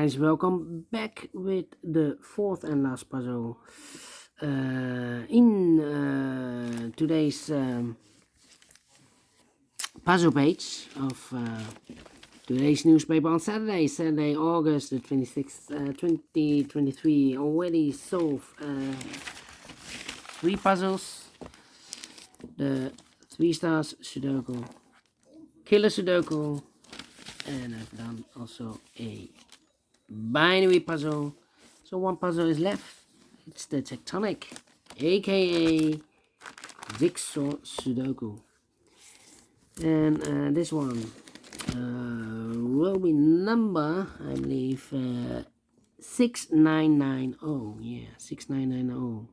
guys, welcome back with the fourth and last puzzle in today's puzzle page of today's newspaper on Saturday, August the 26th, 2023. Already solved 3 puzzles: the 3 stars Sudoku, killer Sudoku, and I've done also a binary puzzle. So 1 puzzle is left. It's the Tectonic, aka JigsawSudoku, and this one will be number, I believe, 6990. Yeah, 6990.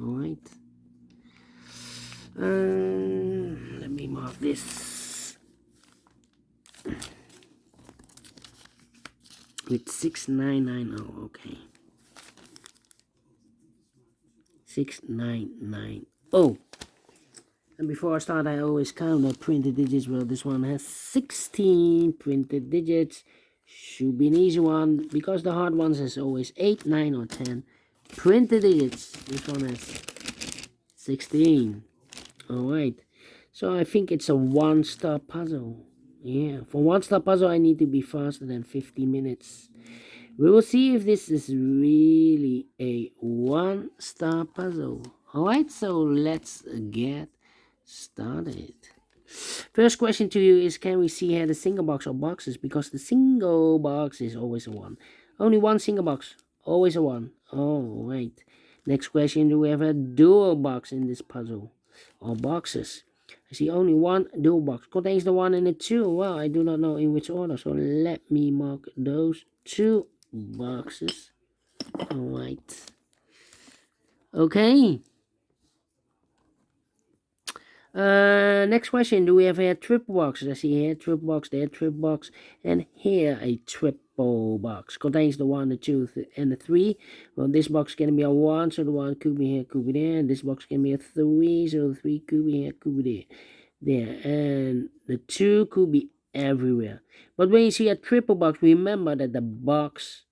All right. Let me mark this with 6990. Okay, 6990. And before I start, I always count the printed digits. Well, this one has 16 printed digits. Should be an easy one, because the hard ones has always 8, 9, or 10 printed digits. This one has 16. Alright, so I think it's a 1-star puzzle. Yeah, for 1-star puzzle I need to be faster than 50 minutes. We will see if this is really a 1-star puzzle. Alright, so let's get started. First question to you is, can we see here the single box or boxes? Because the single box is always a 1. Only 1 single box, always a 1. Alright. Next question, do we have a dual box in this puzzle? Or boxes? I see only 1 dual box. Contains the 1 and the 2. Well, I do not know in which order, so let me mark those 2 boxes. Alright. Okay. Next question, do we have here triple boxes? I see here triple box, there triple box, and here a triple box. Contains the 1, the 2, and the 3. Well, this box can be a 1, so the 1 could be here, could be there. And this box can be a 3, so the 3 could be here, could be there. And the 2 could be everywhere. But when you see a triple box, remember that the box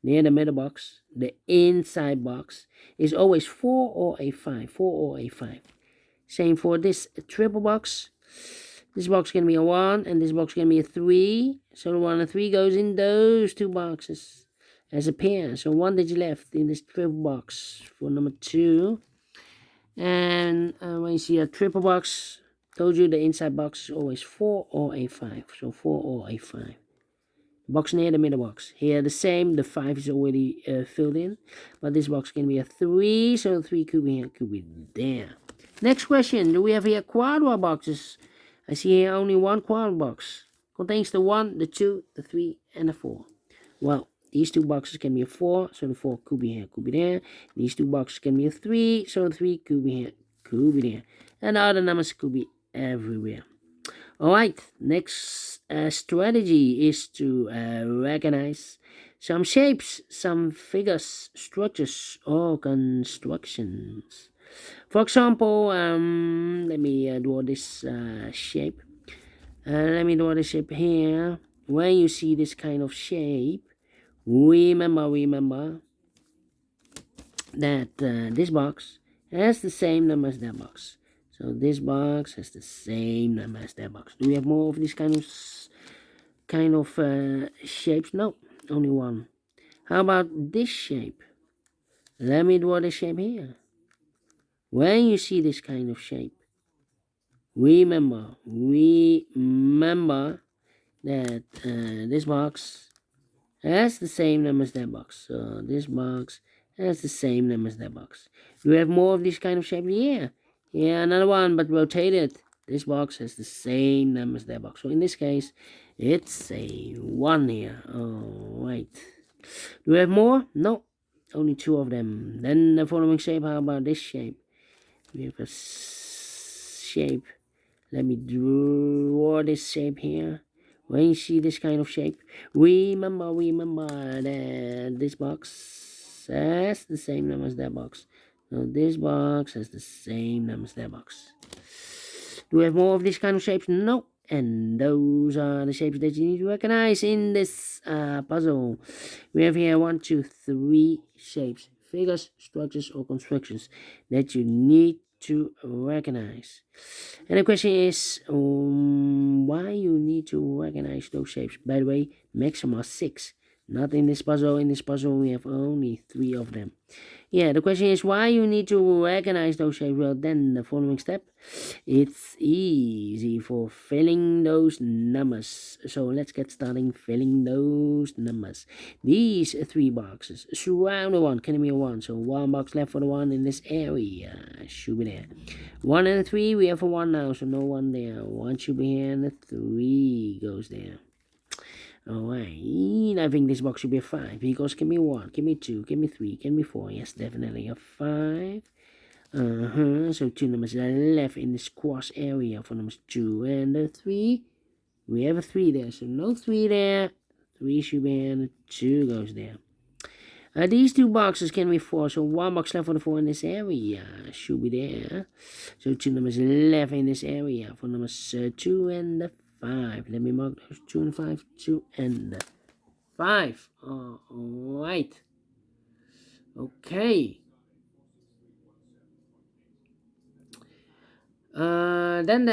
near the middle box, the inside box, is always 4 or a 5. 4 or a 5. Same for this triple box. This box can be a 1, and this box can be a 3. So the 1 and 3 goes in those 2 boxes as a pair. So 1 digit left in this triple box for number 2. And when you see a triple box, told you the inside box is always 4 or a 5. So 4 or a 5. Box near the middle box. Here the same. The 5 is already filled in. But this box can be a 3. So the 3 could be here, could be there. Next question, do we have here quadra boxes? I see here only 1 quadra box. Contains the 1, the 2, the 3, and the 4. Well, these 2 boxes can be a 4, so the 4 could be here, could be there. These 2 boxes can be a 3, so the 3 could be here, could be there. And the other numbers could be everywhere. Alright, next strategy is to recognize some shapes, some figures, structures, or constructions. For example, let me draw this shape. Let me draw this shape here. When you see this kind of shape, remember that this box has the same number as that box. So this box has the same number as that box. Do we have more of this kind of shapes? No, only 1. How about this shape? Let me draw this shape here. When you see this kind of shape, remember that this box has the same number as that box. So this box has the same number as that box. Do we have more of this kind of shape? Yeah, another one, but rotated. This box has the same number as that box. So in this case, it's a 1 here. Alright. Do we have more? No, only 2 of them. Then the following shape, how about this shape? We have a shape. Let me draw this shape here. When you see this kind of shape, remember that this box has the same number as that box. So this box has the same number as that box. Do we have more of this kind of shapes? No. and those are the shapes that you need to recognize in this puzzle. We have here 1, 2, 3 shapes, figures, structures, or constructions that you need to recognize. And the question is why you need to recognize those shapes. By the way, maximum are 6. Not in this puzzle. In this puzzle we have only 3 of them. Yeah, the question is why you need to recognize those shapes. Well, then the following step, it's easy for filling those numbers. So let's get starting filling those numbers. These 3 boxes surround the 1, can be a 1. So 1 box left for the 1 in this area. Should be there. 1 and a 3, we have a 1 now, so no 1 there. 1 should be here and the 3 goes there. Alright, I think this box should be a 5 because can be 1, can be 2, can be 3, can be 4. Yes, definitely a 5. So 2 numbers left in this cross area for numbers 2 and the 3. We have a 3 there, so no 3 there. 3 should be here and the 2 goes there. These 2 boxes can be 4, so 1 box left for the 4 in this area should be there. So 2 numbers left in this area for numbers 2 and the 5. Let me mark those 2 and 5, 2 and 5. Alright. Okay. Then.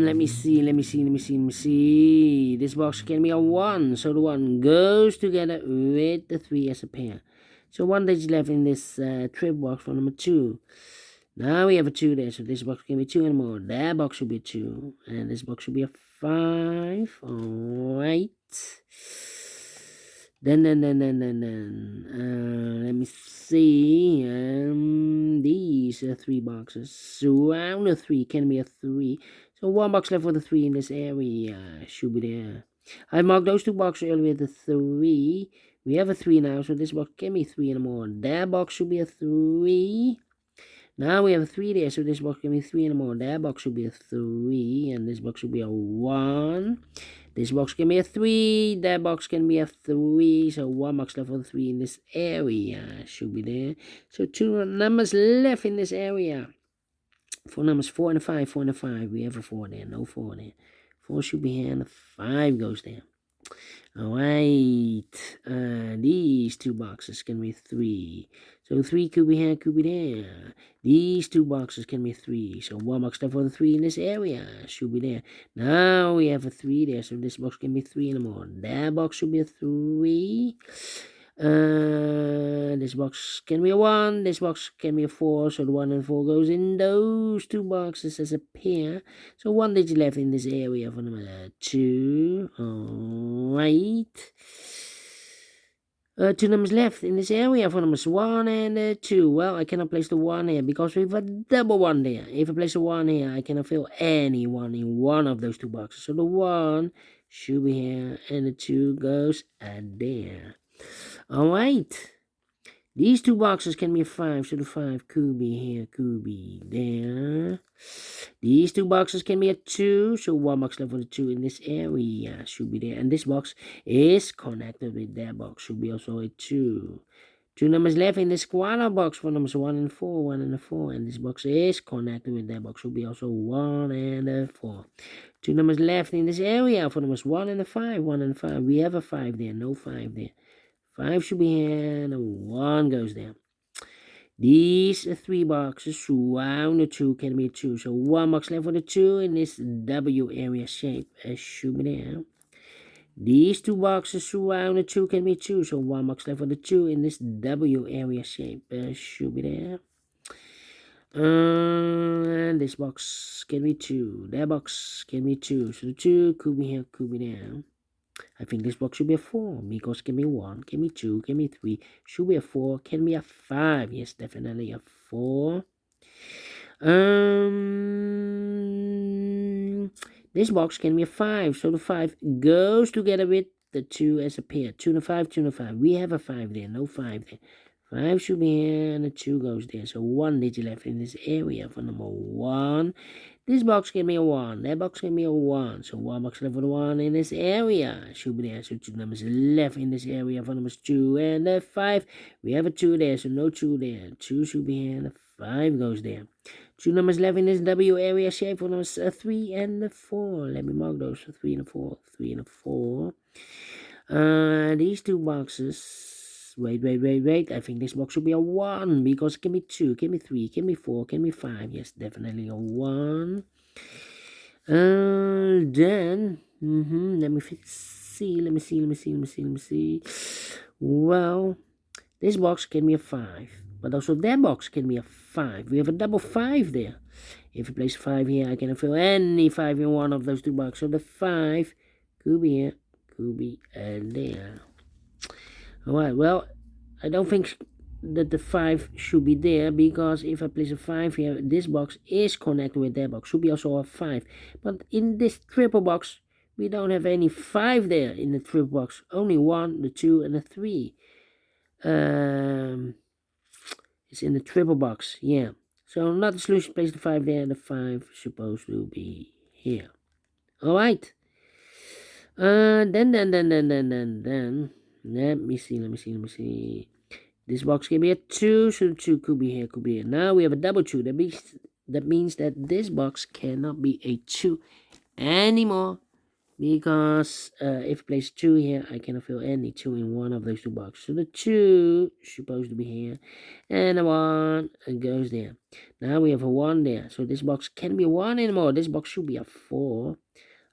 Let me see. This box can be a 1, so the 1 goes together with the 3 as a pair. So 1 digit left in this trip box for number 2. Now we have a 2 there, so this box can be 2 and more. That box should be 2, and this box should be a 5. Alright. Then. Let me see. These 3 boxes surround the 3, can be a 3. So 1 box left for the 3 in this area should be there. I marked those 2 boxes earlier with the 3. We have a 3 now, so this box can be 3 and more. That box should be a 3. Now we have a 3 there, so this box can be 3 and more. That box should be a 3, and this box should be a 1. This box can be a 3, that box can be a 3, so 1 box left for the 3 in this area should be there. So 2 numbers left in this area. For numbers 4 and 5, 4 and 5, we have a 4 there, no 4 there. 4 should be here, and the 5 goes there. Alright, these 2 boxes can be 3. So 3 could be here, could be there. These 2 boxes can be 3. So 1 box left for the 3 in this area should be there. Now we have a 3 there, so this box can be 3 and more. That box should be a 3. This box can be a 1, this box can be a 4, so the 1 and 4 goes in those 2 boxes as a pair. So 1 digit left in this area for number 2. Alright. 2 numbers left in this area for numbers 1 and 2. Well, I cannot place the 1 here because we have a double 1 there. If I place a 1 here, I cannot fill any 1 in one of those 2 boxes. So the 1 should be here and the 2 goes there. Alright, these 2 boxes can be a 5, so the 5 could be here, could be there. These 2 boxes can be a 2, so 1 box left for the 2 in this area should be there. And this box is connected with that box, should be also a 2. 2 numbers left in this corner box for numbers 1 and 4, 1 and 4. And this box is connected with that box, should be also 1 and 4. 2 numbers left in this area for numbers 1 and 5, 1 and 5. We have a 5 there, no 5 there. 5 should be here, and 1 goes there. These 3 boxes surround the 2, can be 2. So 1 box left for the 2 in this W area shape should be there. These 2 boxes surround the 2, can be 2. So 1 box left for the 2 in this W area shape should be there. And this box can be 2. That box can be 2. So the 2 could be here, could be there. I think this box should be a 4 because can be 1, can be 2, can be 3, should be a 4, can be a 5. Yes, definitely a 4. This box can be a 5, so the 5 goes together with the 2 as a pair. 2 and 5, 2 and 5. We have a 5 there, no 5 there. 5 should be here and the 2 goes there. So 1 digit left in this area for number 1. This box can be a 1. That box can be a 1. So 1 box left for the 1 in this area should be there. So 2 numbers left in this area for numbers 2 and 5. We have a 2 there, so no 2 there. 2 should be here and the 5 goes there. 2 numbers left in this W area shape for numbers 3 and 4. Let me mark those for 3 and 4. 3 and 4. These two boxes. Wait. I think this box should be a 1 because it can be 2, can be 3, can be 4, can be 5. Yes, definitely a 1. Then let me see. Well, this box can be a 5, but also that box can be a 5. We have a double 5 there. If you place 5 here, I cannot fill any 5 in one of those two boxes. So the 5 could be here, could be there. Alright, well, I don't think that the 5 should be there, because if I place a 5 here, this box is connected with that box. Should be also a 5. But in this triple box, we don't have any 5 there in the triple box. Only 1, the 2, and the 3. It's in the triple box, yeah. So not the solution, place the 5 there, and the 5 supposed to be here. Alright. Then, let me see. This box can be a 2, so the 2 could be here, could be here. Now we have a double 2. That means that this box cannot be a 2 anymore, because if I place 2 here, I cannot fill any 2 in one of those two boxes. So the 2 is supposed to be here, and the 1 goes there. Now we have a 1 there, so this box can't be a 1 anymore. This box should be a 4.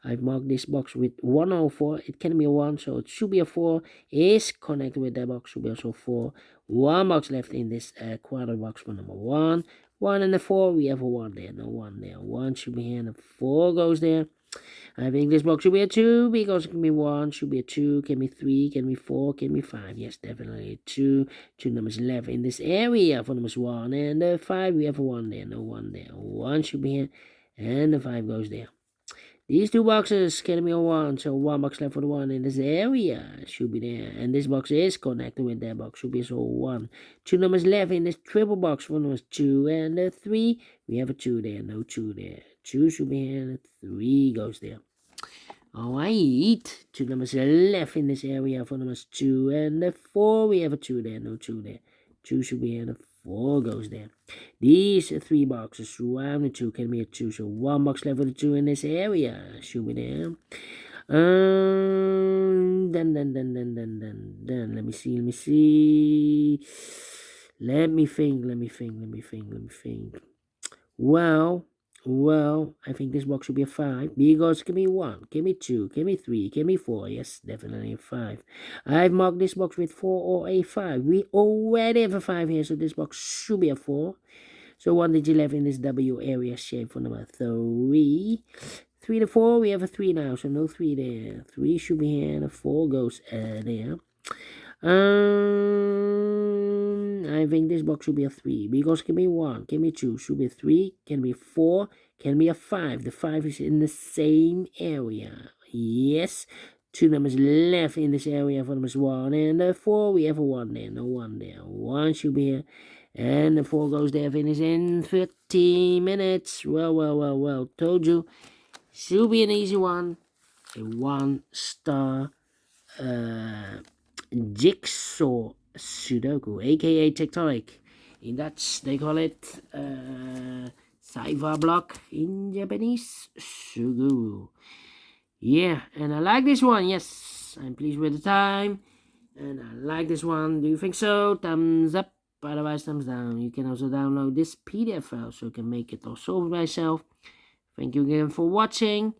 I've marked this box with 104. It can be a 1, so it should be a 4. Is connected with that box, should be also 4. 1 box left in this quarter box for number 1. 1 and the 4, we have a 1 there, no 1 there. 1 should be here, and the 4 goes there. I think this box should be a 2, because it can be 1, should be a 2, can be 3, can be 4, can be 5. Yes, definitely a 2. 2 numbers left in this area for numbers 1 and the 5. We have a 1 there, no 1 there. 1 should be here, and the 5 goes there. These two boxes can be a 1, so 1 box left for the 1 in this area should be there. And this box is connected with that box, should be so 1. 2 numbers left in this triple box for numbers 2 and the 3. We have a 2 there, no 2 there. 2 should be here, and 3 goes there. Alright, 2 numbers left in this area for numbers 2 and the 4. We have a 2 there, no 2 there. 2 should be here, and the 4 goes there. These 3 boxes surround the 2 can be a 2, so 1 box left for the 2 in this area should be there. Then let me see. Let me think. Well, I think this box should be a 5, because it can be 1, can be 2, can be 3, can be 4. Yes, definitely a 5. I've marked this box with 4 or a 5. We already have a 5 here, so this box should be a 4. So 1 digit left in this W area shape for number 3. 3 to 4, we have a 3 now, so no 3 there. 3 should be here, and a 4 goes there. I think this box should be a 3, because it can be 1, can be 2, should be 3, can be 4, can be a 5. The 5 is in the same area. Yes. 2 numbers left in this area for numbers 1 and the 4. We have a 1 there, no 1 there. 1 should be here, and the 4 goes there. Finish in 15 minutes. Well. Told you. Should be an easy one. A 1-star Jigsaw Sudoku, aka Tectonic. In Dutch, they call it Cypher block. In Japanese, Suguru. Yeah, and I like this one. Yes, I'm pleased with the time, and I like this one. Do you think so? Thumbs up. Otherwise, thumbs down. You can also download this PDF file, so you can make it or solve it myself. Thank you again for watching,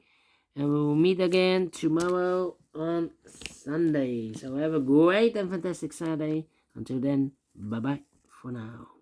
and we will meet again tomorrow on Sunday. So have a great and fantastic Saturday. Until then, bye bye for now.